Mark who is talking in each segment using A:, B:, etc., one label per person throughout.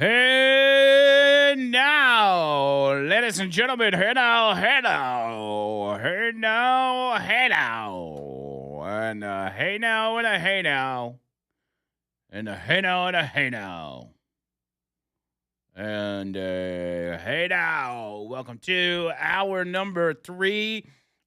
A: Hey now, ladies and gentlemen, hey now, hey now, hey now, hey now, and hey now, and a hey now, and a hey now, and a hey now, and hey now. Welcome to hour number 3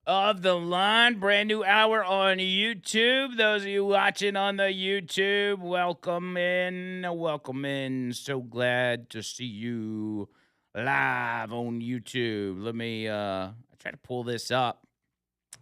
A: of the line. Brand new hour on YouTube. Those of you watching on the YouTube, welcome in. Welcome in. So glad to see you live on YouTube. Let me I try to pull this up.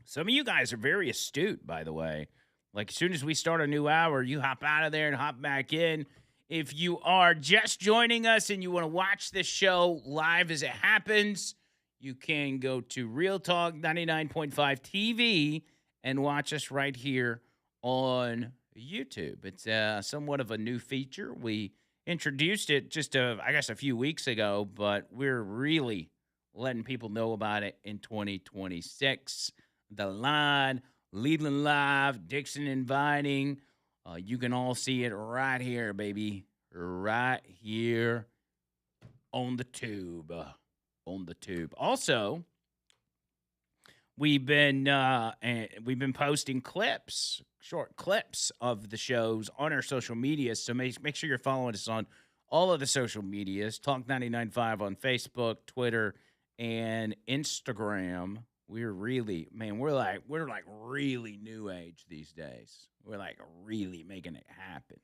A: Some of you guys are very astute, by the way. Like as soon as we start a new hour, you hop out of there and hop back in. If you are just joining us and you want to watch this show live as it happens, you can go to Real Talk 99.5 TV and watch us right here on YouTube. It's somewhat of a new feature. We introduced it just, I guess, a few weeks ago, but we're really letting people know about it in 2026. The Line, Leland Live, Dixon Inviting. You can all see it right here, baby. Right here on the tube. Also, we've been posting short clips of the shows on our social media. So make sure you're following us on all of the social medias. Talk 99.5 on Facebook, Twitter, and Instagram. We're like really new age these days. We're like really making it happen.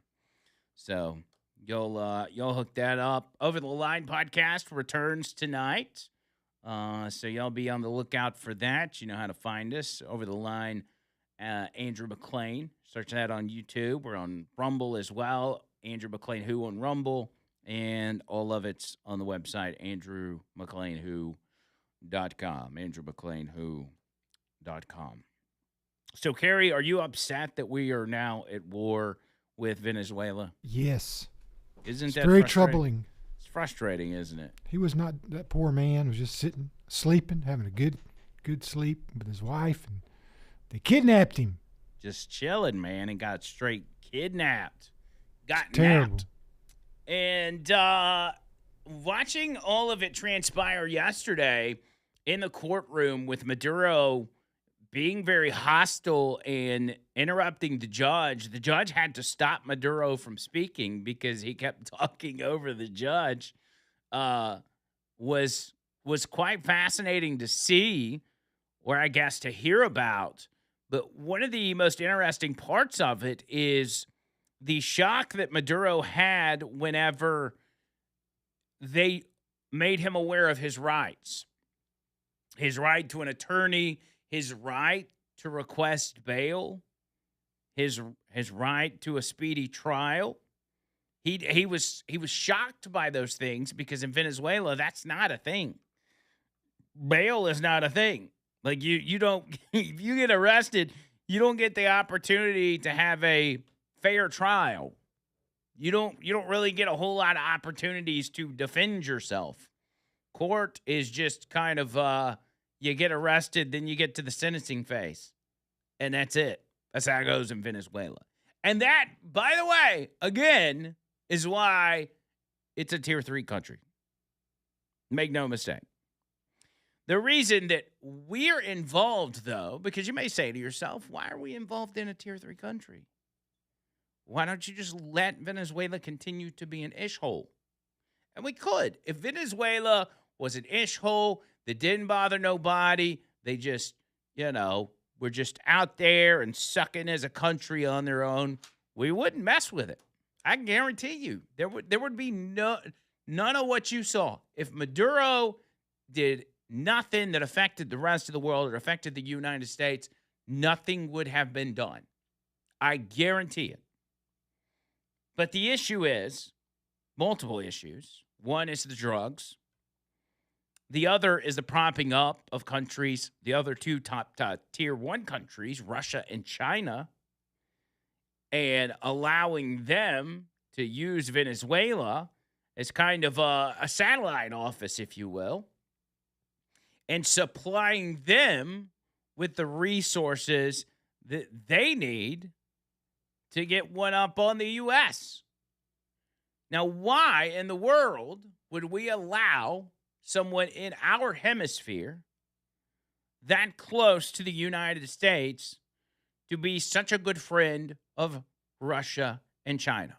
A: So you'll hook that up. Over the Line podcast returns tonight. So y'all be on the lookout for that. You know how to find us. Over the Line, Andrew McLean. Search that on YouTube. We're on Rumble as well. Andrew McLean Who on Rumble. And all of it's on the website, AndrewMcLeanWho.com. AndrewMcLeanWho.com. So, Carrie, are you upset that we are now at war with Venezuela?
B: Yes.
A: Isn't
B: that very troubling?
A: It's frustrating, isn't it?
B: He was not, that poor man was just sitting, sleeping, having a good sleep with his wife, and they kidnapped him.
A: Just chilling, man, and got straight kidnapped. Got
B: terrible.
A: Napped. And watching all of it transpire yesterday in the courtroom with Maduro being very hostile and interrupting the judge had to stop Maduro from speaking because he kept talking over the judge, was quite fascinating to see, or I guess to hear about. But one of the most interesting parts of it is the shock that Maduro had whenever they made him aware of his rights. His right to an attorney, his right to request bail, his right to a speedy trial. He was shocked by those things because in Venezuela that's not a thing. Bail is not a thing. Like you don't if you get arrested, you don't get the opportunity to have a fair trial. You don't really get a whole lot of opportunities to defend yourself. Court is just kind of you get arrested, then you get to the sentencing phase. And that's it. That's how it goes in Venezuela. And that, by the way, again, is why it's a tier 3 country. Make no mistake. The reason that we're involved, though, because you may say to yourself, why are we involved in a tier 3 country? Why don't you just let Venezuela continue to be an ish-hole? And we could. If Venezuela was an ish-hole that didn't bother nobody, they just, were just out there and sucking as a country on their own, we wouldn't mess with it. I can guarantee you. There would be none of what you saw. If Maduro did nothing that affected the rest of the world or affected the United States, nothing would have been done. I guarantee it. But the issue is multiple issues. One is the drugs. The other is the propping up of countries, the other two top tier 1 countries, Russia and China, and allowing them to use Venezuela as kind of a satellite office, if you will, and supplying them with the resources that they need to get one up on the U.S. Now, why in the world would we allow someone in our hemisphere that close to the United States to be such a good friend of Russia and China,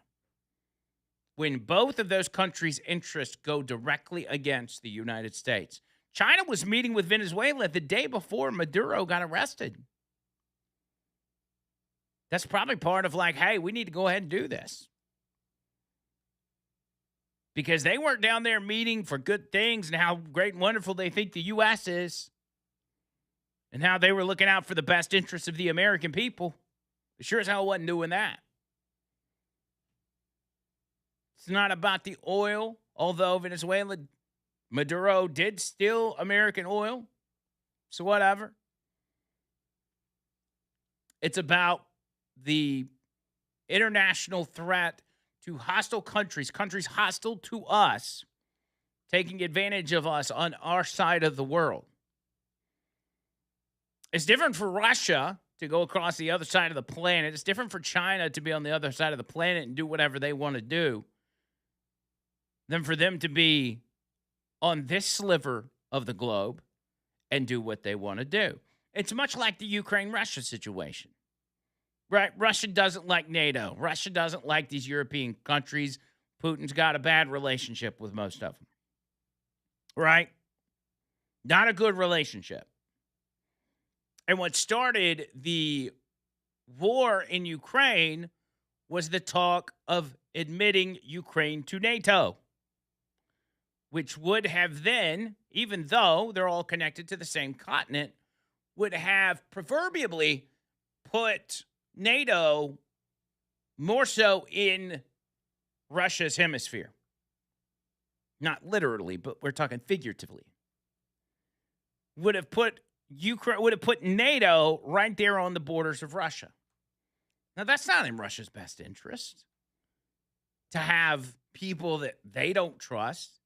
A: when both of those countries' interests go directly against the United States? China was meeting with Venezuela the day before Maduro got arrested. That's probably part of like, hey, we need to go ahead and do this. Because they weren't down there meeting for good things and how great and wonderful they think the U.S. is and how they were looking out for the best interests of the American people. They sure as hell wasn't doing that. It's not about the oil, although Venezuela, Maduro did steal American oil. So whatever. It's about the international threat to hostile countries, countries hostile to us, taking advantage of us on our side of the world. It's different for Russia to go across the other side of the planet. It's different for China to be on the other side of the planet and do whatever they want to do than for them to be on this sliver of the globe and do what they want to do. It's much like the Ukraine-Russia situation. Right? Russia doesn't like NATO. Russia doesn't like these European countries. Putin's got a bad relationship with most of them. Right? Not a good relationship. And what started the war in Ukraine was the talk of admitting Ukraine to NATO, which would have then, even though they're all connected to the same continent, would have proverbially put NATO more so in Russia's hemisphere. Not literally, but we're talking figuratively. Would have put NATO right there on the borders of Russia. Now, that's not in Russia's best interest to have people that they don't trust,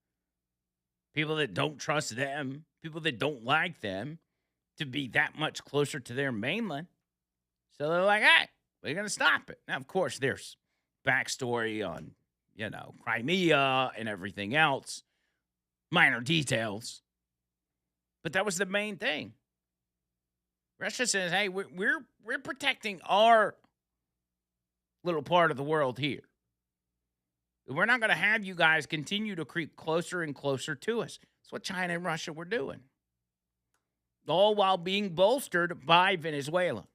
A: people that don't trust them, people that don't like them, to be that much closer to their mainland. So they're like, hey, we're going to stop it. Now, of course, there's backstory on, Crimea and everything else, minor details. But that was the main thing. Russia says, hey, we're protecting our little part of the world here. We're not going to have you guys continue to creep closer and closer to us. That's what China and Russia were doing. All while being bolstered by Venezuela,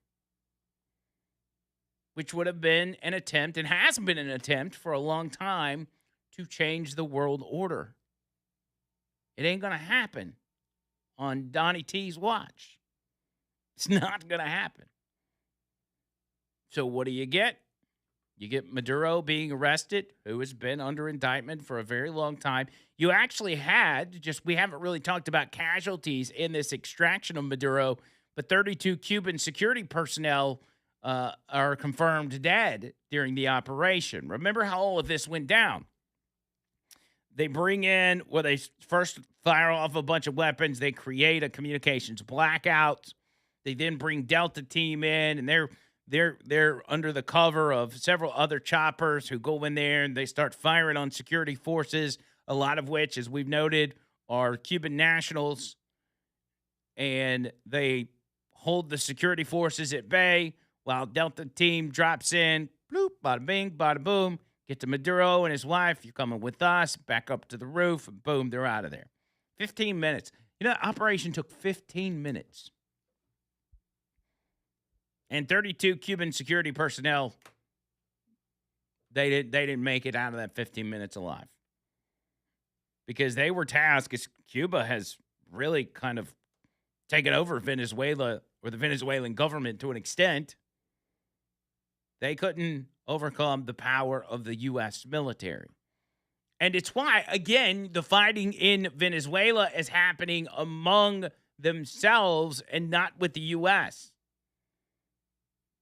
A: which would have been an attempt, and has been an attempt for a long time, to change the world order. It ain't going to happen on Donnie T's watch. It's not going to happen. So what do you get? You get Maduro being arrested, who has been under indictment for a very long time. You actually had, we haven't really talked about casualties in this extraction of Maduro, but 32 Cuban security personnel are confirmed dead during the operation. Remember how all of this went down. They bring in, they first fire off a bunch of weapons. They create a communications blackout. They then bring Delta Team in, and they're under the cover of several other choppers who go in there, and they start firing on security forces, a lot of which, as we've noted, are Cuban nationals. And they hold the security forces at bay while Delta Team drops in. Bloop, bada bing, bada boom. Get to Maduro and his wife. You're coming with us. Back up to the roof. And boom, they're out of there. 15 minutes. Operation took 15 minutes. And 32 Cuban security personnel, they didn't make it out of that 15 minutes alive. Because they were tasked, as Cuba has really kind of taken over Venezuela, or the Venezuelan government to an extent. They couldn't overcome the power of the U.S. military. And it's why, again, the fighting in Venezuela is happening among themselves and not with the U.S.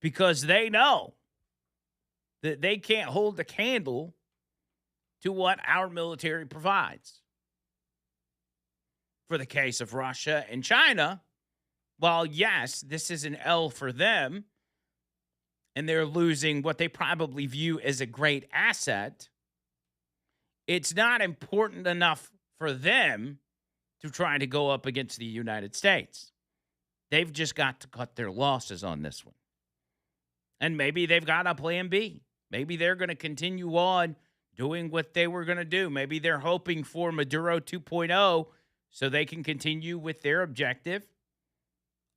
A: Because they know that they can't hold a candle to what our military provides. For the case of Russia and China, while yes, this is an L for them, and they're losing what they probably view as a great asset, it's not important enough for them to try to go up against the United States. They've just got to cut their losses on this one. And maybe they've got a plan B. Maybe they're going to continue on doing what they were going to do. Maybe they're hoping for Maduro 2.0 so they can continue with their objective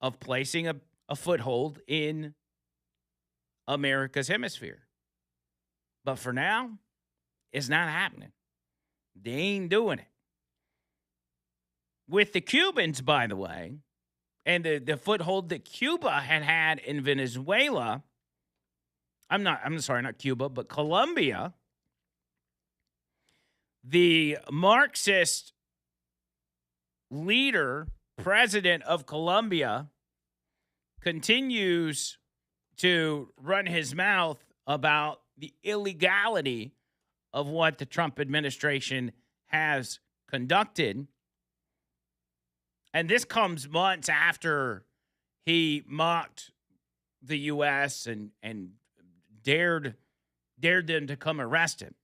A: of placing a foothold in America's hemisphere. But for now, it's not happening. They ain't doing it. With the Cubans, by the way, and the foothold that Cuba had in Venezuela, I'm sorry, not Cuba, but Colombia, the Marxist leader, president of Colombia, continues to run his mouth about the illegality of what the Trump administration has conducted. And this comes months after he mocked the U.S. and dared them to come arrest him.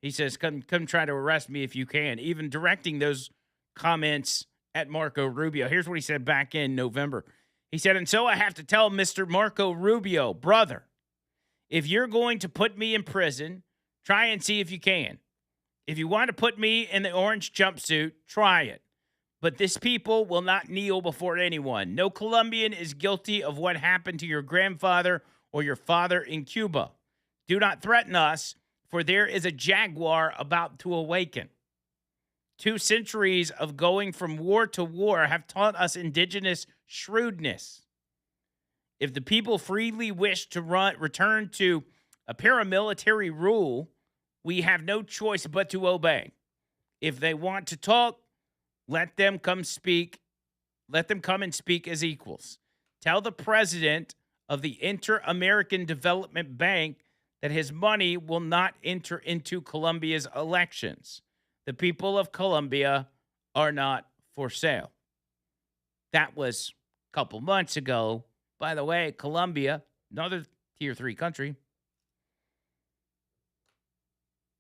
A: He says, come try to arrest me if you can, even directing those comments at Marco Rubio. Here's what he said back in November. He said, and so I have to tell Mr. Marco Rubio, brother, if you're going to put me in prison, try and see if you can. If you want to put me in the orange jumpsuit, try it. But this people will not kneel before anyone. No Colombian is guilty of what happened to your grandfather or your father in Cuba. Do not threaten us, for there is a jaguar about to awaken. 2 centuries of going from war to war have taught us indigenous shrewdness. If the people freely wish to return to a paramilitary rule, we have no choice but to obey. If they want to talk, let them come speak. Let them come and speak as equals. Tell the president of the Inter-American Development Bank that his money will not enter into Colombia's elections. The people of Colombia are not for sale. That was a couple months ago. By the way, Colombia, another tier 3 country.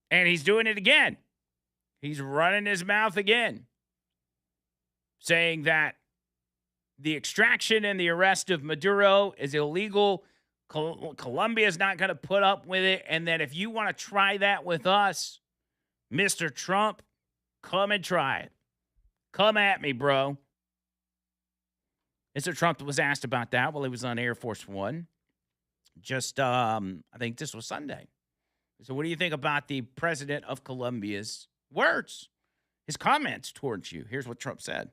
A: And he's doing it again. He's running his mouth again, saying that the extraction and the arrest of Maduro is illegal. Colombia is not going to put up with it. And that if you want to try that with us, Mr. Trump, come and try it. Come at me, bro. Mr. Trump was asked about that while he was on Air Force One. Just, I think this was Sunday. So what do you think about the president of Colombia's words, his comments towards you? Here's what Trump said.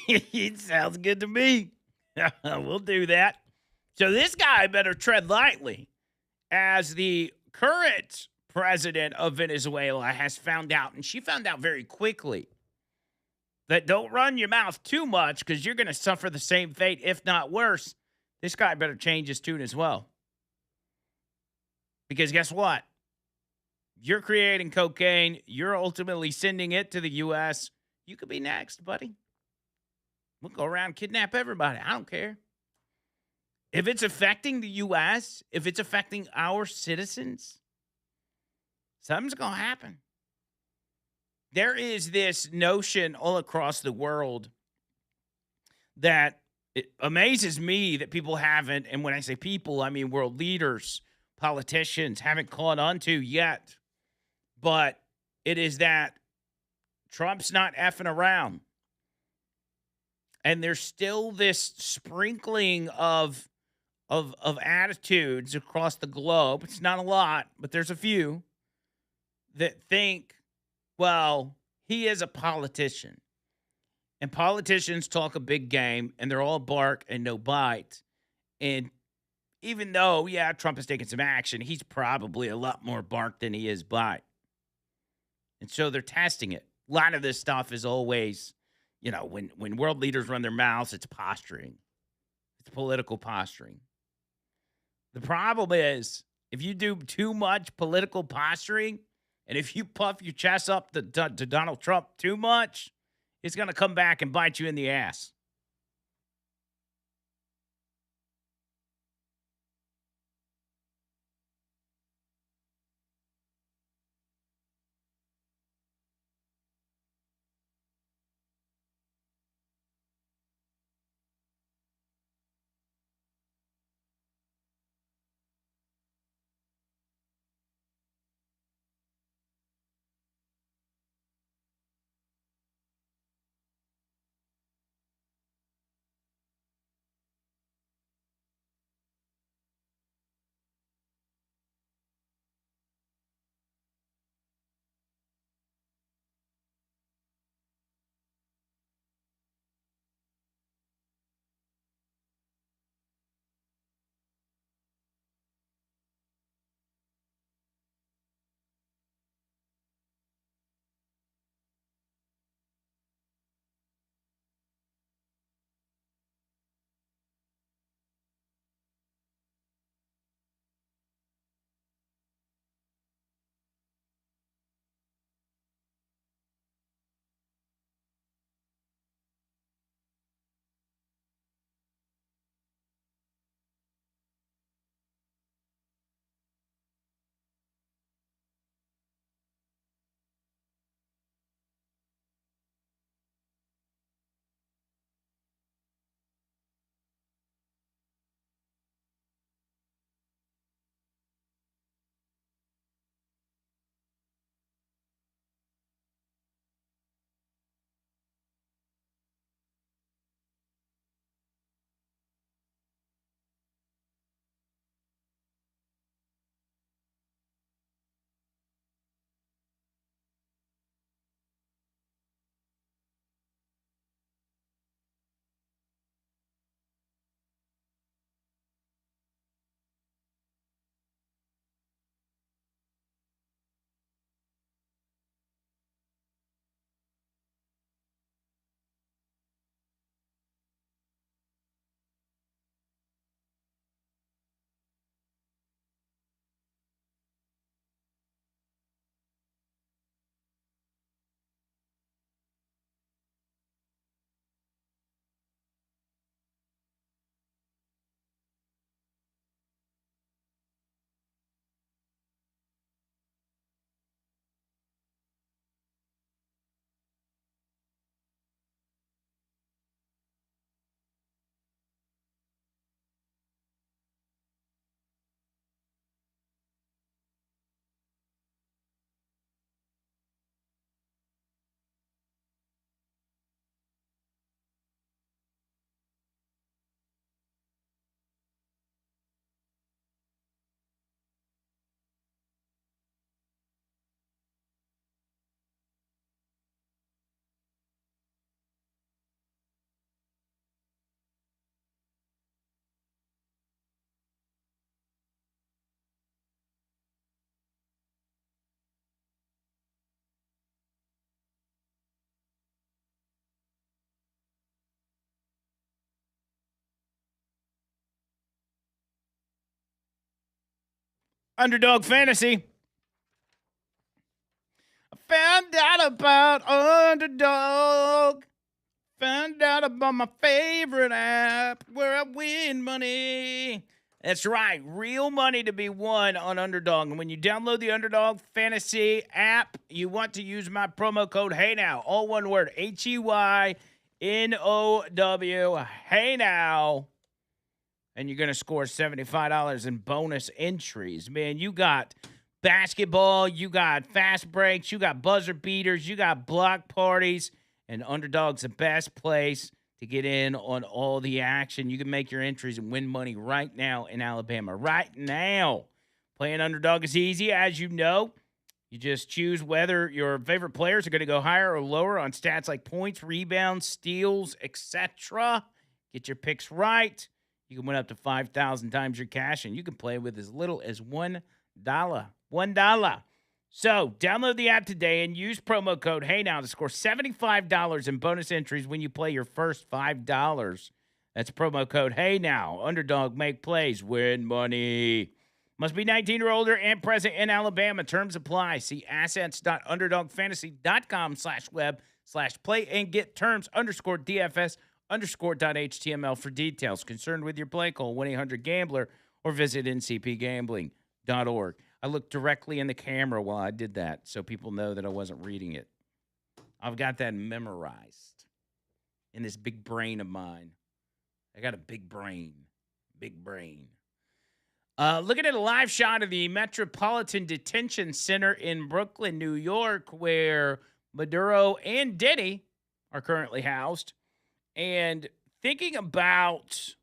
A: It sounds good to me. We'll do that. So this guy better tread lightly, as the current president of Venezuela has found out, and she found out very quickly, that don't run your mouth too much because you're going to suffer the same fate, if not worse. This guy better change his tune as well. Because guess what? You're creating cocaine. You're ultimately sending it to the U.S. You could be next, buddy. We'll go around and kidnap everybody. I don't care. If it's affecting the U.S., if it's affecting our citizens, something's going to happen. There is this notion all across the world that it amazes me that people haven't, and when I say people, I mean world leaders, politicians, haven't caught on to yet. But it is that Trump's not effing around. And there's still this sprinkling of attitudes across the globe. It's not a lot, but there's a few that think, well, he is a politician. And politicians talk a big game, and they're all bark and no bite. And even though, yeah, Trump has taken some action, he's probably a lot more bark than he is bite. And so they're testing it. A lot of this stuff is always when world leaders run their mouths, it's posturing. It's political posturing. The problem is if you do too much political posturing and if you puff your chest up to Donald Trump too much, it's going to come back and bite you in the ass. Underdog Fantasy. I found out about Underdog. Found out about my favorite app where I win money. That's right, real money to be won on Underdog. And when you download the Underdog Fantasy app, you want to use my promo code HeyNow, all one word, HEYNOW, HeyNow. And you're going to score $75 in bonus entries. Man, you got basketball, you got fast breaks, you got buzzer beaters, you got block parties, and Underdog's the best place to get in on all the action. You can make your entries and win money right now in Alabama. Right now. Playing Underdog is easy, as you know. You just choose whether your favorite players are going to go higher or lower on stats like points, rebounds, steals, etc. Get your picks right. You can win up to 5,000 times your cash, and you can play with as little as $1. $1. So download the app today and use promo code HeyNow to score $75 in bonus entries when you play your first $5. That's promo code HeyNow. Underdog, make plays, win money. Must be 19 or older and present in Alabama. Terms apply. See assets.underdogfantasy.com/web/play and get terms _DFS_.html for details. Concerned with your play, call 1-800-GAMBLER or visit ncpgambling.org. I looked directly in the camera while I did that so people know that I wasn't reading it. I've got that memorized in this big brain of mine. I got a big brain. Big brain. Looking at a live shot of the Metropolitan Detention Center in Brooklyn, New York, where Maduro and Diddy are currently housed. And thinking about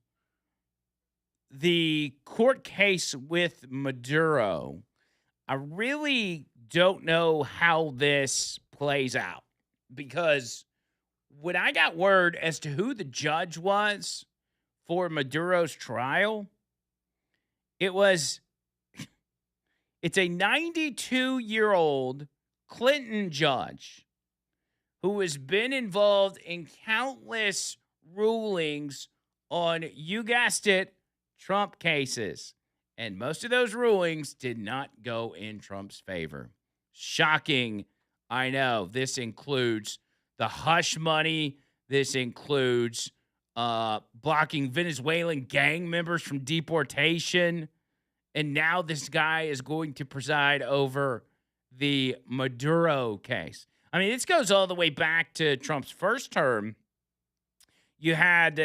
A: the court case with Maduro, I really don't know how this plays out. Because when I got word as to who the judge was for Maduro's trial, it's a 92-year-old Clinton judge who has been involved in countless rulings on, you guessed it, Trump cases. And most of those rulings did not go in Trump's favor. Shocking, I know. This includes the hush money. This includes blocking Venezuelan gang members from deportation. And now this guy is going to preside over the Maduro case. I mean, this goes all the way back to Trump's first term. You had,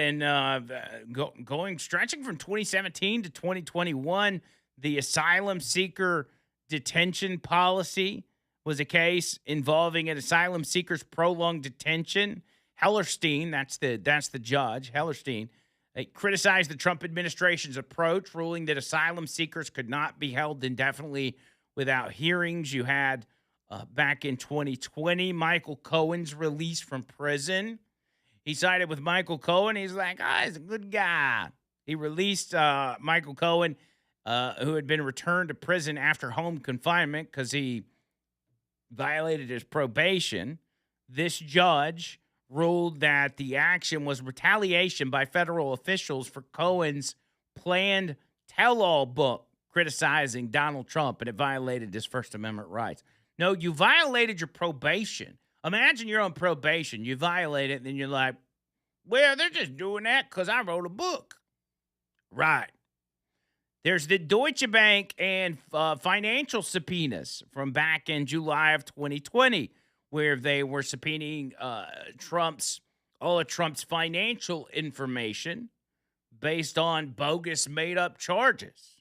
A: stretching from 2017 to 2021, the asylum seeker detention policy was a case involving an asylum seeker's prolonged detention. Hellerstein, that's the judge, Hellerstein, criticized the Trump administration's approach, ruling that asylum seekers could not be held indefinitely without hearings. You had, back in 2020, Michael Cohen's release from prison. He sided with Michael Cohen. He's like, he's a good guy. He released Michael Cohen, who had been returned to prison after home confinement because he violated his probation. This judge ruled that the action was retaliation by federal officials for Cohen's planned tell-all book criticizing Donald Trump, and it violated his First Amendment rights. No, you violated your probation. Imagine you're on probation. You violate it, and then you're like, well, they're just doing that because I wrote a book. Right. There's the Deutsche Bank and financial subpoenas from back in July of 2020, where they were subpoenaing all of Trump's financial information based on bogus made-up charges.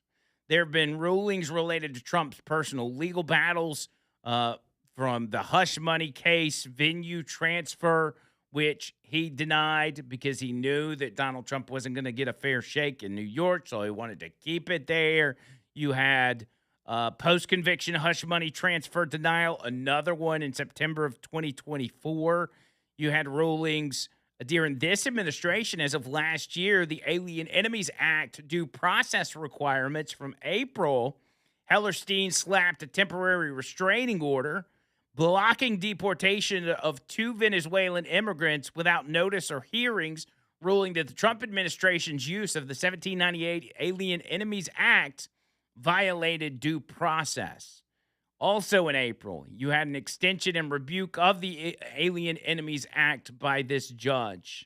A: There have been rulings related to Trump's personal legal battles from the hush money case, venue transfer, which he denied because he knew that Donald Trump wasn't going to get a fair shake in New York, so he wanted to keep it there. You had post-conviction hush money transfer denial, another one in September of 2024. You had rulings during this administration as of last year, the Alien Enemies Act due process requirements from April. Hellerstein slapped a temporary restraining order blocking deportation of 2 Venezuelan immigrants without notice or hearings, ruling that the Trump administration's use of the 1798 Alien Enemies Act violated due process. Also in April, you had an extension and rebuke of the Alien Enemies Act by this judge.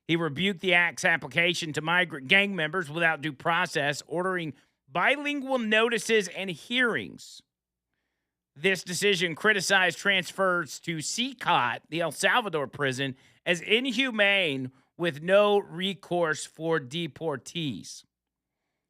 A: He rebuked the act's application to migrant gang members without due process, ordering bilingual notices and hearings. This decision criticized transfers to CCOT, the El Salvador prison, as inhumane with no recourse for deportees.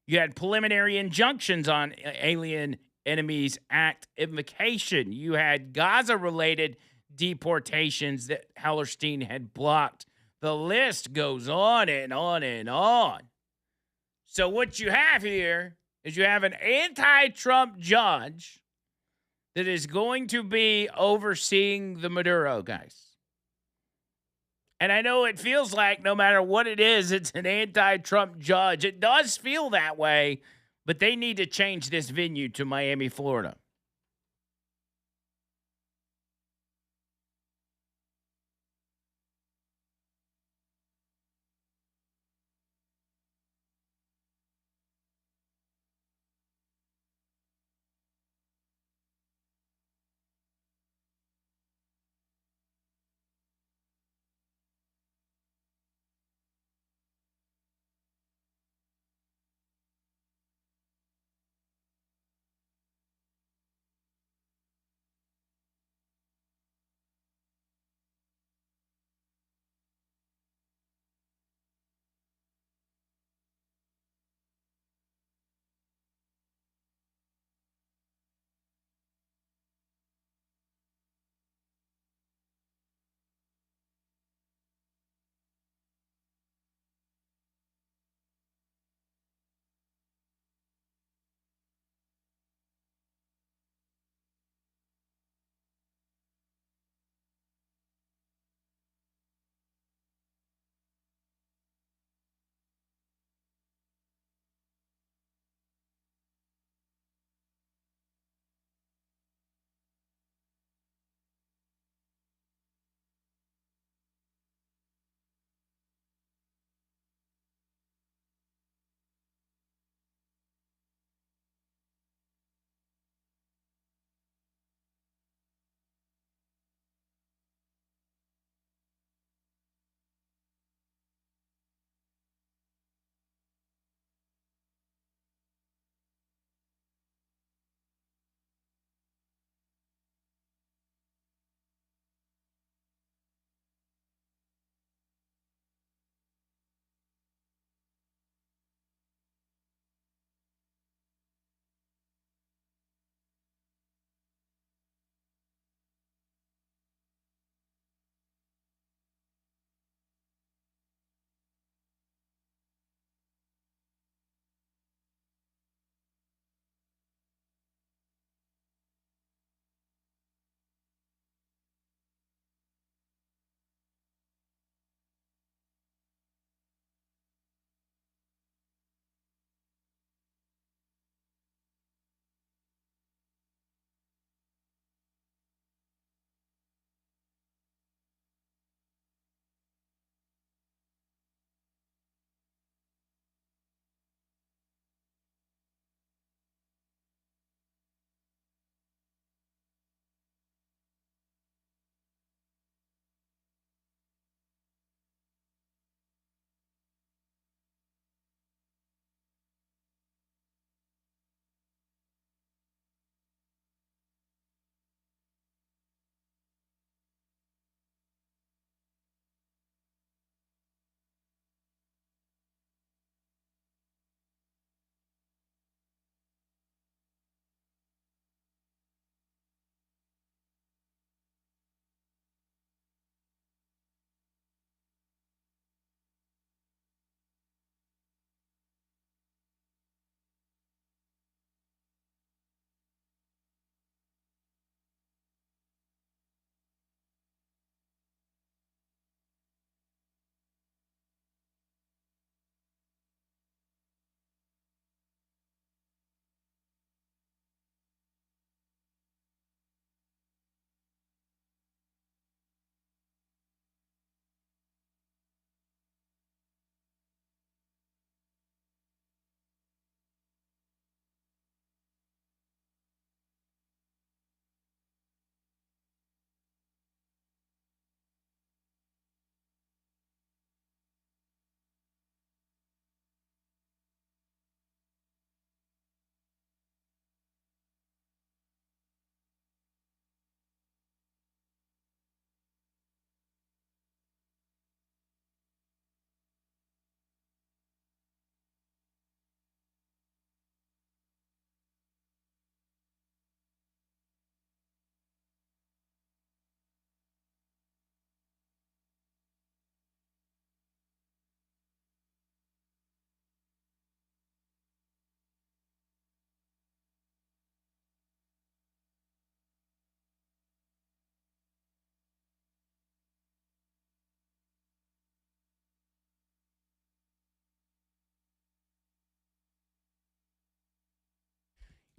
A: You had preliminary injunctions on Alien Enemies Act invocation. You had Gaza-related deportations that Hellerstein had blocked. The list goes on and on and on. So what you have here is you have an anti-Trump judge that is going to be overseeing the Maduro guys. And I know it feels like no matter what it is, it's an anti-Trump judge. It does feel that way, but they need to change this venue to Miami, Florida.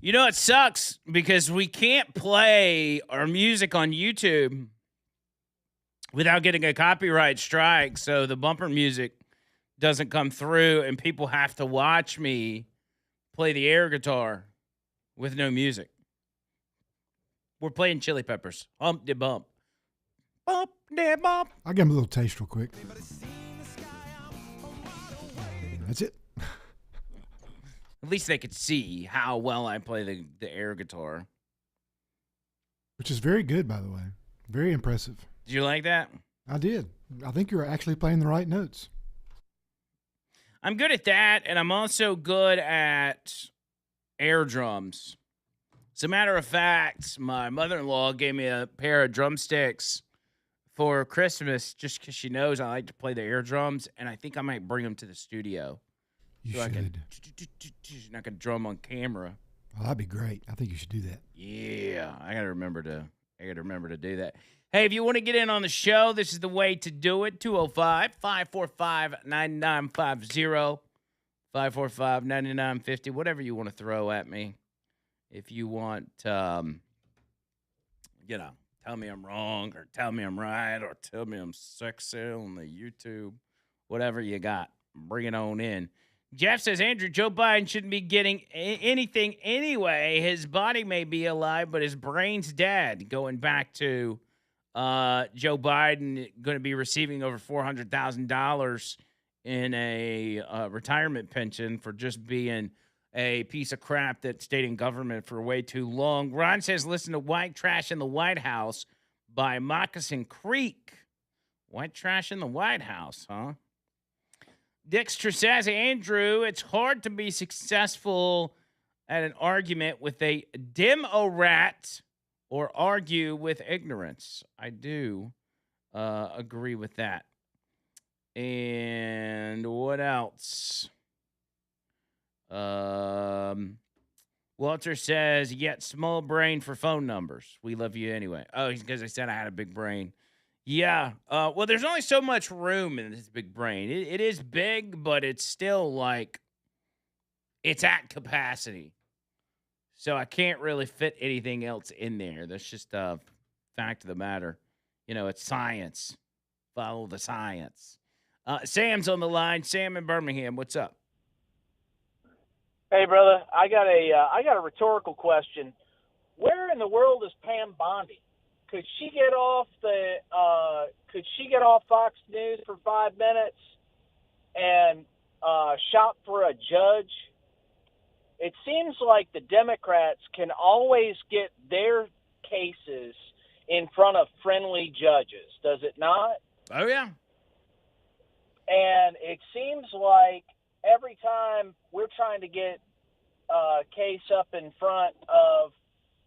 A: You know, it sucks because we can't play our music on YouTube without getting a copyright strike. So the bumper music doesn't come through, and people have to watch me play the air guitar with no music. We're playing Chili Peppers. Hump de bump. Bump de bump.
B: I'll give him a little taste real quick. That's it.
A: At least they could see how well I play the air guitar.
B: Which is very good, by the way. Very impressive.
A: Did you like that?
B: I did. I think you're actually playing the right notes.
A: I'm good at that, and I'm also good at air drums. As a matter of fact, my mother-in-law gave me a pair of drumsticks for Christmas just because she knows I like to play the air drums, and I think I might bring them to the studio.
B: You
A: so
B: should.
A: I can drum on camera.
B: Oh, that'd be great. I think you should do that.
A: Yeah, I gotta remember to do that. Hey, if you want to get in on the show, this is the way to do it. 205-545-9950. 545-9950. Whatever you want to throw at me. If you want, tell me I'm wrong or tell me I'm right or tell me I'm sexy on the YouTube. Whatever you got, bring it on in. Jeff says, Andrew, Joe Biden shouldn't be getting anything anyway. His body may be alive, but his brain's dead. Going back to Joe Biden going to be receiving over $400,000 in a retirement pension for just being a piece of crap that stayed in government for way too long. Ron says, listen to White Trash in the White House by Moccasin Creek. White Trash in the White House, huh? Dexter says, Andrew, it's hard to be successful at an argument with a Dem-o-rat or argue with ignorance. I do agree with that. And what else? Walter says, yet small brain for phone numbers. We love you anyway. Oh, because I said I had a big brain. Yeah. Well, there's only so much room in this big brain. It is big, but it's still like it's at capacity. So I can't really fit anything else in there. That's just a fact of the matter. You know, it's science. Follow the science. Sam's on the line. Sam in Birmingham. What's up?
C: Hey, brother. I got a rhetorical question. Where in the world is Pam Bondi? Could she get off Fox News for 5 minutes and shop for a judge? It seems like the Democrats can always get their cases in front of friendly judges, does it not?
A: Oh, yeah.
C: And it seems like every time we're trying to get a case up in front of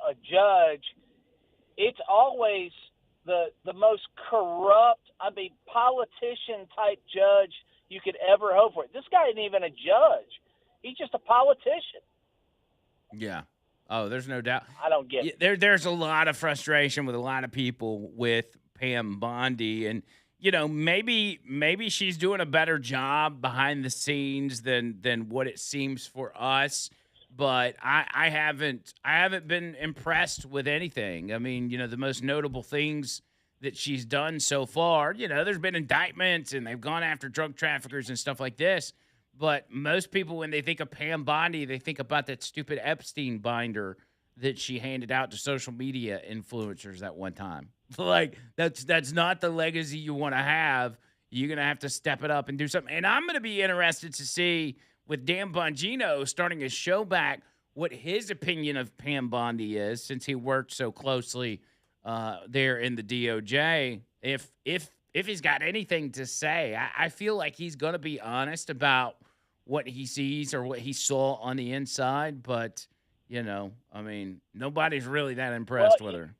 C: a judge, it's always the most corrupt, politician-type judge you could ever hope for. This guy isn't even a judge. He's just a politician.
A: Yeah. Oh, there's no doubt.
C: I don't get it.
A: There's a lot of frustration with a lot of people with Pam Bondi. And, you know, maybe she's doing a better job behind the scenes than what it seems for us. But I haven't been impressed with anything. I mean, you know, the most notable things that she's done so far, you know, there's been indictments and they've gone after drug traffickers and stuff like this. But most people, when they think of Pam Bondi, they think about that stupid Epstein binder that she handed out to social media influencers at one time. Like, that's not the legacy you want to have. You're going to have to step it up and do something. And I'm going to be interested to see, with Dan Bongino starting his show back, what his opinion of Pam Bondi is, since he worked so closely there in the DOJ. If he's got anything to say, I feel like he's going to be honest about what he sees or what he saw on the inside. But, you know, I mean, nobody's really that impressed with her.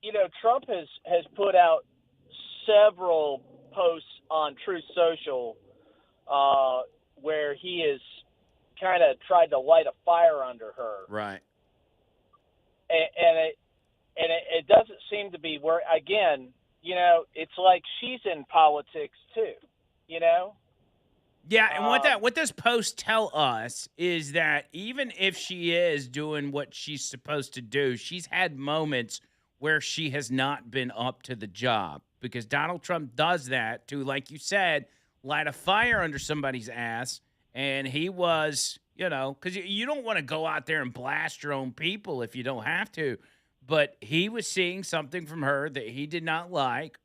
C: You know, Trump has put out several posts on Truth Social where he has kind of tried to light a fire under her.
A: Right.
C: And it doesn't seem to be where, again, you know, it's like she's in politics too, you know?
A: Yeah, and what this post tell us is that even if she is doing what she's supposed to do, she's had moments where she has not been up to the job because Donald Trump does that to, like you said, light a fire under somebody's ass. And he was, because you don't want to go out there and blast your own people if you don't have to. But he was seeing something from her that he did not like,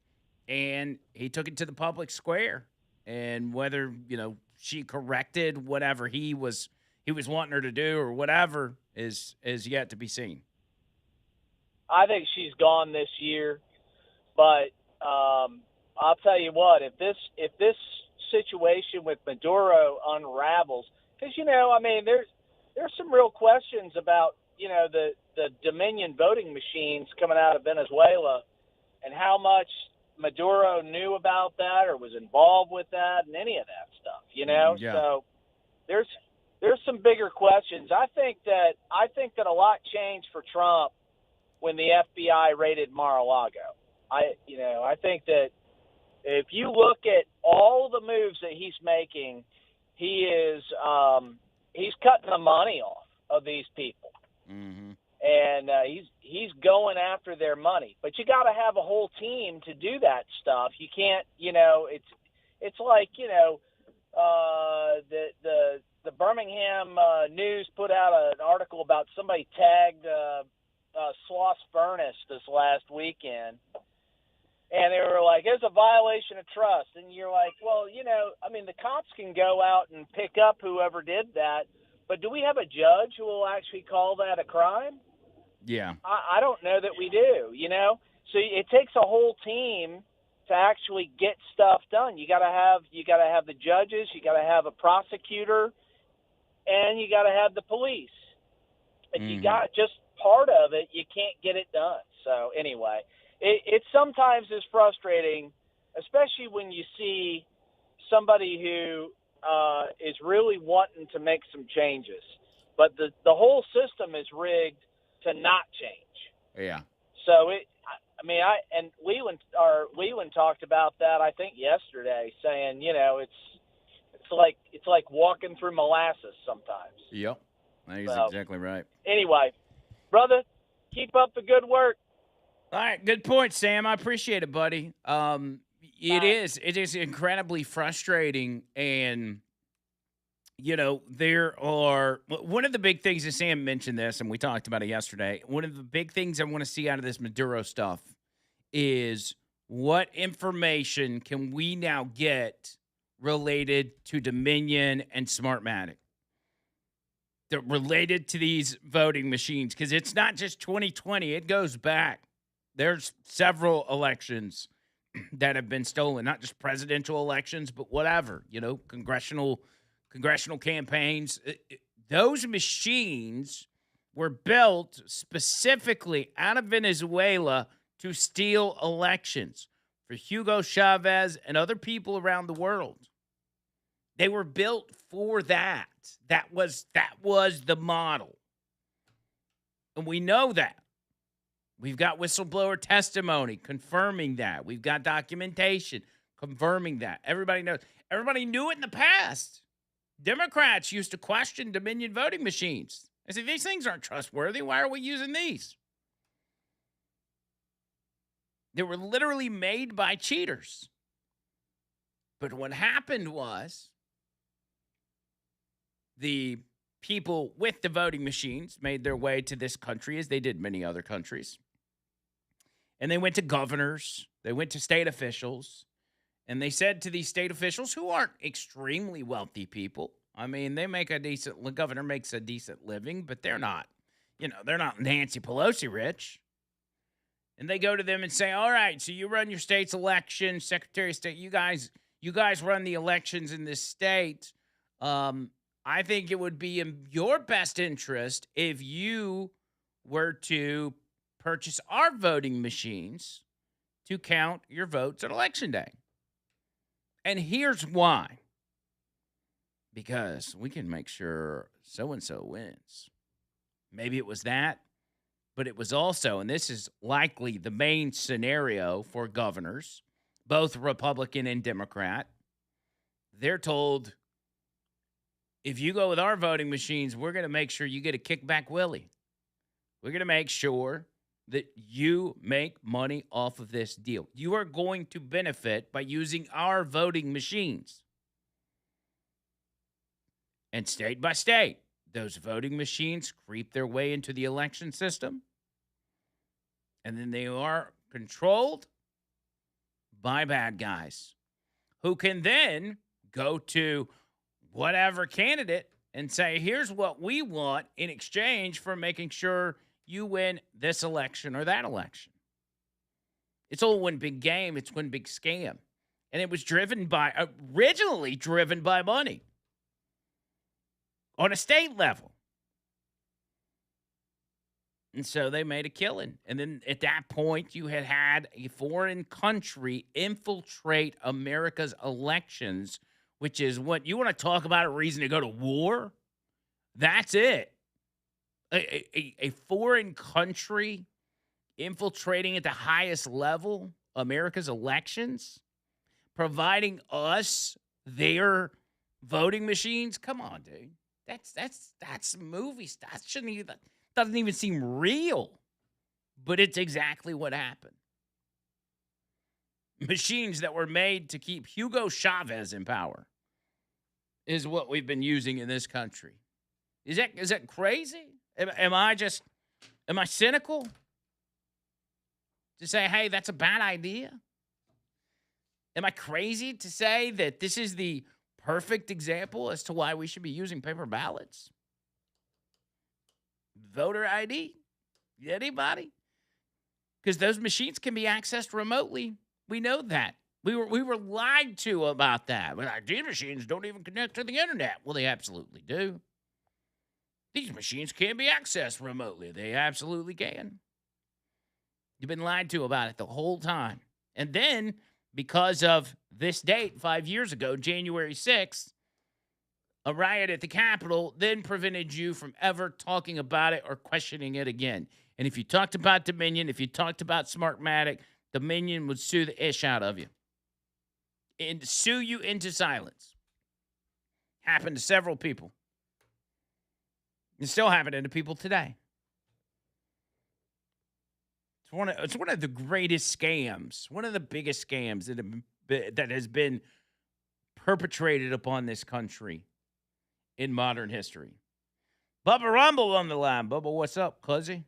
A: and he took it to the public square. And whether, she corrected whatever he was wanting her to do or whatever is yet to be seen.
C: I think she's gone this year, but I'll tell you what, if this situation with Maduro unravels, because there's some real questions about the Dominion voting machines coming out of Venezuela and how much Maduro knew about that or was involved with that and any of that stuff,
A: Yeah.
C: So there's some bigger questions. I think that a lot changed for Trump when the FBI raided Mar-a-Lago. I think that if you look at all the moves that he's making, he's cutting the money off of these people.
A: Mm-hmm.
C: And he's going after their money. But you got to have a whole team to do that stuff. You can't, it's like, the Birmingham News put out an article about somebody tagged Sloss Furnace this last weekend. And they were like, it's a violation of trust. And you're like, well, the cops can go out and pick up whoever did that. But do we have a judge who will actually call that a crime?
A: Yeah.
C: I don't know that we do, So it takes a whole team to actually get stuff done. You got to have the judges, you got to have a prosecutor, and you got to have the police. If you got just part of it, you can't get it done. So anyway, it sometimes is frustrating, especially when you see somebody who is really wanting to make some changes, but the whole system is rigged to not change.
A: Yeah.
C: So Leland talked about that, I think yesterday, saying, it's like walking through molasses sometimes.
A: Yep. That's exactly right.
C: Anyway, brother, keep up the good work.
A: All right, good point, Sam. I appreciate it, buddy. It is incredibly frustrating, and there are one of the big things, and Sam mentioned this, and we talked about it yesterday. One of the big things I want to see out of this Maduro stuff is what information can we now get related to Dominion and Smartmatic, that related to these voting machines, because it's not just 2020; it goes back. There's several elections that have been stolen, not just presidential elections, but whatever, congressional campaigns. Those machines were built specifically out of Venezuela to steal elections for Hugo Chavez and other people around the world. They were built for that. That was the model. And we know that. We've got whistleblower testimony confirming that. We've got documentation confirming that. Everybody knows. Everybody knew it in the past. Democrats used to question Dominion voting machines. I said, these things aren't trustworthy. Why are we using these? They were literally made by cheaters. But what happened was the people with the voting machines made their way to this country, as they did many other countries. And they went to governors, they went to state officials, and they said to these state officials, who aren't extremely wealthy people, they make the governor makes a decent living, but they're not, they're not Nancy Pelosi rich. And they go to them and say, all right, so you run your state's election, Secretary of State, you guys run the elections in this state. I think it would be in your best interest if you were to purchase our voting machines to count your votes on Election Day. And here's why. Because we can make sure so-and-so wins. Maybe it was that, but it was also, and this is likely the main scenario for governors, both Republican and Democrat, they're told, if you go with our voting machines, we're going to make sure you get a kickback Willie. We're going to make sure that you make money off of this deal. You are going to benefit by using our voting machines. And state by state, those voting machines creep their way into the election system. And then they are controlled by bad guys who can then go to whatever candidate and say, here's what we want in exchange for making sure you win this election or that election. It's all one big game. It's one big scam. And it was originally driven by money on a state level. And so they made a killing. And then at that point, you had a foreign country infiltrate America's elections, which is what you want to talk about a reason to go to war? That's it. A foreign country infiltrating at the highest level America's elections, providing us their voting machines. Come on, dude. That's movie stuff. Doesn't even seem real, but it's exactly what happened. Machines that were made to keep Hugo Chavez in power is what we've been using in this country. Is that crazy? Am I cynical to say, hey, that's a bad idea? Am I crazy to say that this is the perfect example as to why we should be using paper ballots? Voter ID? Anybody? Because those machines can be accessed remotely. We know that. We were lied to about that. Well, these machines don't even connect to the internet. Well, they absolutely do. These machines can be accessed remotely. They absolutely can. You've been lied to about it the whole time. And then, because of this date 5 years ago, January 6th, a riot at the Capitol then prevented you from ever talking about it or questioning it again. And if you talked about Dominion, if you talked about Smartmatic, Dominion would sue the ish out of you and sue you into silence. Happened to several people. It's still happening to people today. It's one of the greatest scams, one of the biggest scams that has been perpetrated upon this country in modern history. Bubba Rumble on the line. Bubba, what's up, cuzzy?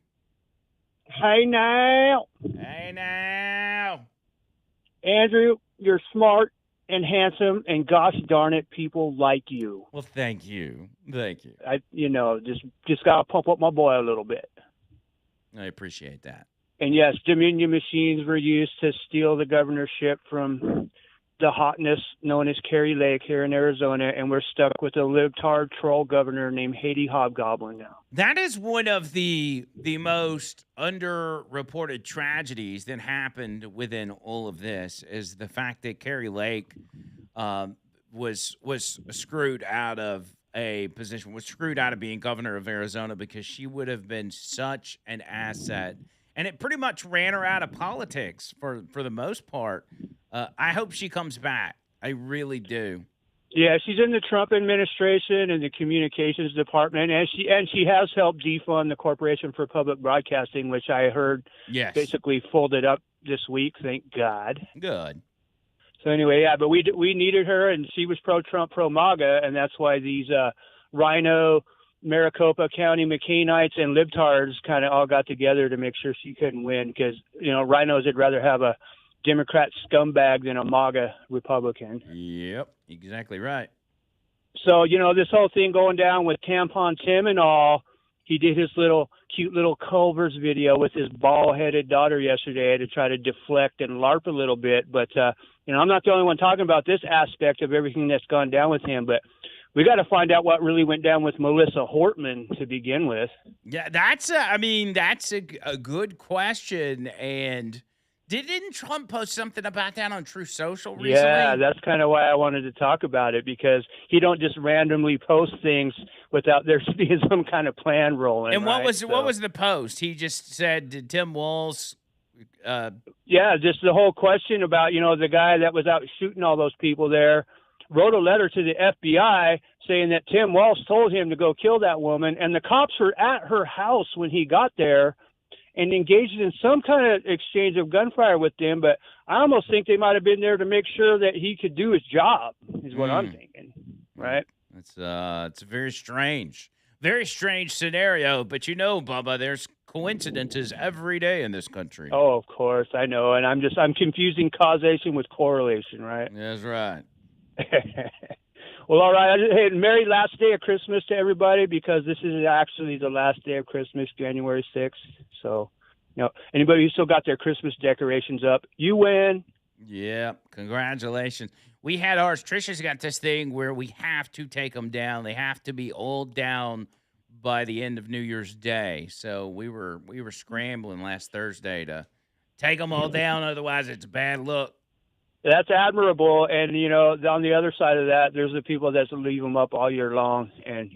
D: Hey now.
A: Hey now.
D: Andrew, you're smart and handsome, and gosh darn it, people like you.
A: Well, thank you. Thank you.
D: Just got to pump up my boy a little bit.
A: I appreciate that.
D: And yes, Dominion machines were used to steal the governorship from the hotness known as Kerry Lake here in Arizona, and we're stuck with a libtard troll governor named Haiti Hobgoblin now.
A: That is one of the most underreported tragedies that happened within all of this, is the fact that Kerry Lake was screwed out of a position, was screwed out of being governor of Arizona, because she would have been such an asset. And it pretty much ran her out of politics for the most part. I hope she comes back. I really do.
D: Yeah, she's in the Trump administration and the communications department, and she has helped defund the Corporation for Public Broadcasting, which I heard basically folded up this week. Thank God.
A: Good.
D: So anyway, yeah, but we needed her, and she was pro-Trump, pro-MAGA, and that's why these Rhino, Maricopa County McCainites, and libtards kind of all got together to make sure she couldn't win, because rhinos would rather have a Democrat scumbag than a MAGA Republican.
A: Yep, exactly right.
D: So, this whole thing going down with Tampon Tim and all, he did his cute little Culver's video with his bald-headed daughter yesterday to try to deflect and LARP a little bit. But, I'm not the only one talking about this aspect of everything that's gone down with him, but we got to find out what really went down with Melissa Hortman to begin with.
A: Yeah, that's a good question. And didn't Trump post something about that on Truth Social recently?
D: Yeah, that's kind of why I wanted to talk about it, because he don't just randomly post things without there being some kind of plan rolling.
A: And what was the post? He just said, did Tim Walz?
D: Yeah, just the whole question about the guy that was out shooting all those people there. wrote a letter to the FBI saying that Tim Walsh told him to go kill that woman, and the cops were at her house when he got there and engaged in some kind of exchange of gunfire with them. But I almost think they might have been there to make sure that he could do his job, is what I'm thinking, right?
A: It's a very strange scenario. But Bubba, there's coincidences every day in this country.
D: Oh, of course, I know, and I'm confusing causation with correlation, right?
A: That's right.
D: Well, all right. Hey, merry last day of Christmas to everybody, because this is actually the last day of Christmas, January 6th. So, anybody who still got their Christmas decorations up, you win.
A: Yeah, congratulations. We had ours. Trisha's got this thing where we have to take them down. They have to be all down by the end of New Year's Day. So we were scrambling last Thursday to take them all down. Otherwise, it's a bad look.
D: That's admirable. And, on the other side of that, there's the people that leave them up all year long, and,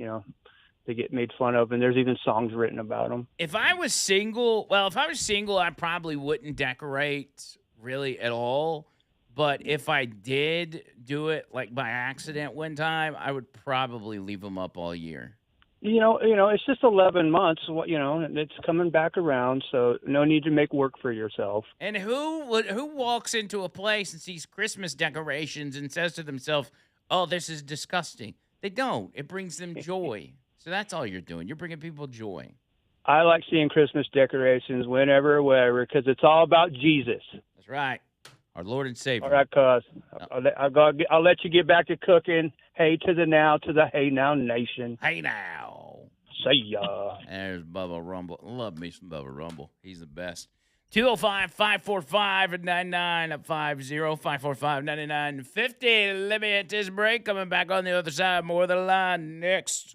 D: they get made fun of, and there's even songs written about them.
A: If I was single, I probably wouldn't decorate really at all. But if I did do it like by accident one time, I would probably leave them up all year.
D: It's just 11 months. It's coming back around, so no need to make work for yourself.
A: And who walks into a place and sees Christmas decorations and says to themselves, "Oh, this is disgusting"? They don't. It brings them joy. So that's all you're doing. You're bringing people joy.
D: I like seeing Christmas decorations whenever, wherever, because it's all about Jesus.
A: That's right. Our Lord and Savior.
D: All right, cuz. I'll let you get back to cooking. Hey to the now, to the Hey Now Nation.
A: Hey now.
D: See ya.
A: There's Bubba Rumble. Love me some Bubba Rumble. He's the best. 205-545-9950. 545-9950. Let me hit this break. Coming back on the other side. More of the line next.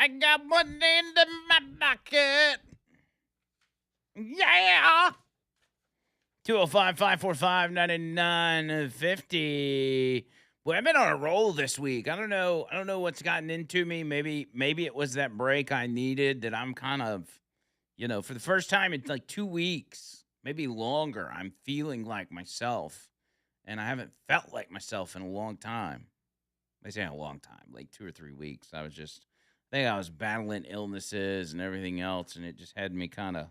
A: I got money in my pocket. Yeah. 205-545-9950. Boy, I've been on a roll this week. I don't know what's gotten into me. Maybe it was that break I needed that I'm kind of, for the first time in like 2 weeks, maybe longer, I'm feeling like myself. And I haven't felt like myself in a long time. They say a long time, like 2 or 3 weeks. I think I was battling illnesses and everything else, and it just had me kind of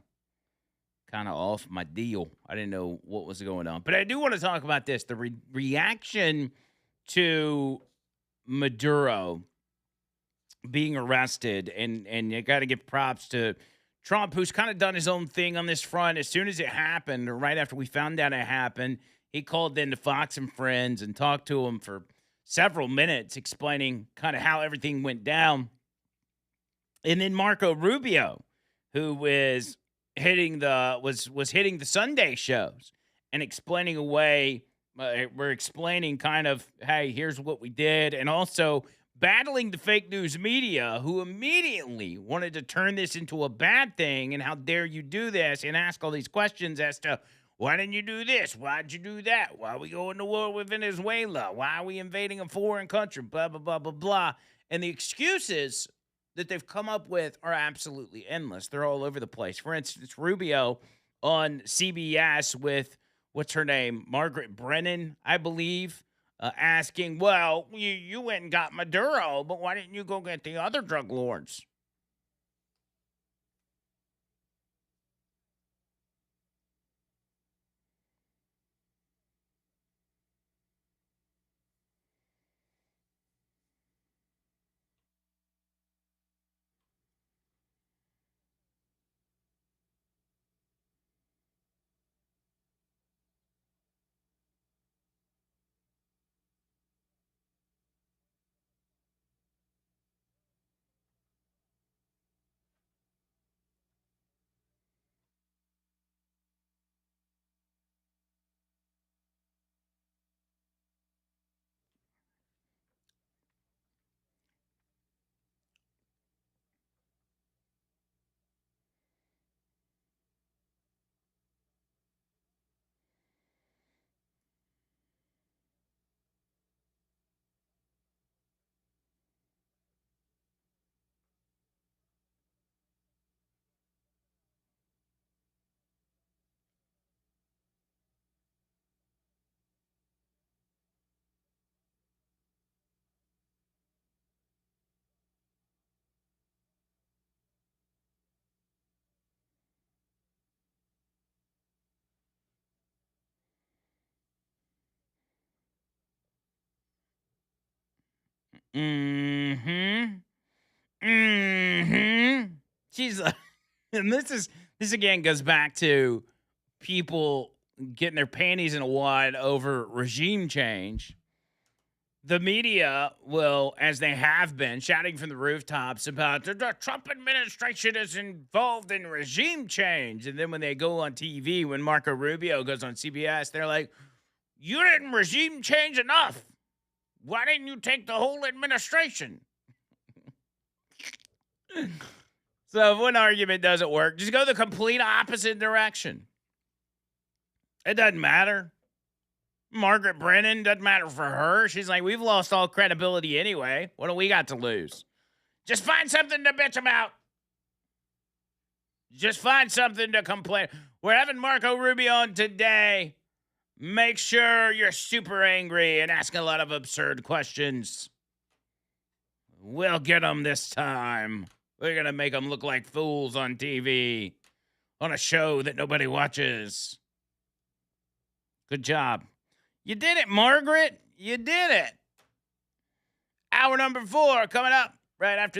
A: off my deal. I didn't know what was going on. But I do want to talk about this, the reaction to Maduro being arrested, and you got to give props to Trump, who's kind of done his own thing on this front. As soon as it happened, or right after we found out it happened, he called into Fox and Friends and talked to him for several minutes, explaining kind of how everything went down. And then Marco Rubio, who was hitting the Sunday shows and explaining away. We're explaining kind of, hey, here's what we did, and also battling the fake news media, who immediately wanted to turn this into a bad thing, and how dare you do this, and ask all these questions as to why didn't you do this? Why'd you do that? Why are we going to war with Venezuela? Why are we invading a foreign country? Blah, blah, blah, blah, blah. And the excuses that they've come up with are absolutely endless. They're all over the place. For instance, Rubio on CBS with, what's her name, Margaret Brennan, I believe, asking, well, you went and got Maduro, but why didn't you go get the other drug lords? Mm-hmm. Mm-hmm. She's like, and this again goes back to people getting their panties in a wad over regime change. The media will, as they have been, shouting from the rooftops about the Trump administration is involved in regime change. And then when they go on TV, when Marco Rubio goes on CBS, they're like, you didn't regime change enough. Why didn't you take the whole administration? So if one argument doesn't work, just go the complete opposite direction. It doesn't matter. Margaret Brennan, doesn't matter for her. She's like, we've lost all credibility anyway. What do we got to lose? Just find something to bitch about. Just find something to complain. We're having Marco Rubio on today. Make sure you're super angry and ask a lot of absurd questions. We'll get them this time. We're going to make them look like fools on TV, on a show that nobody watches. Good job. You did it, Margaret. You did it. Hour number 4 coming up right after this.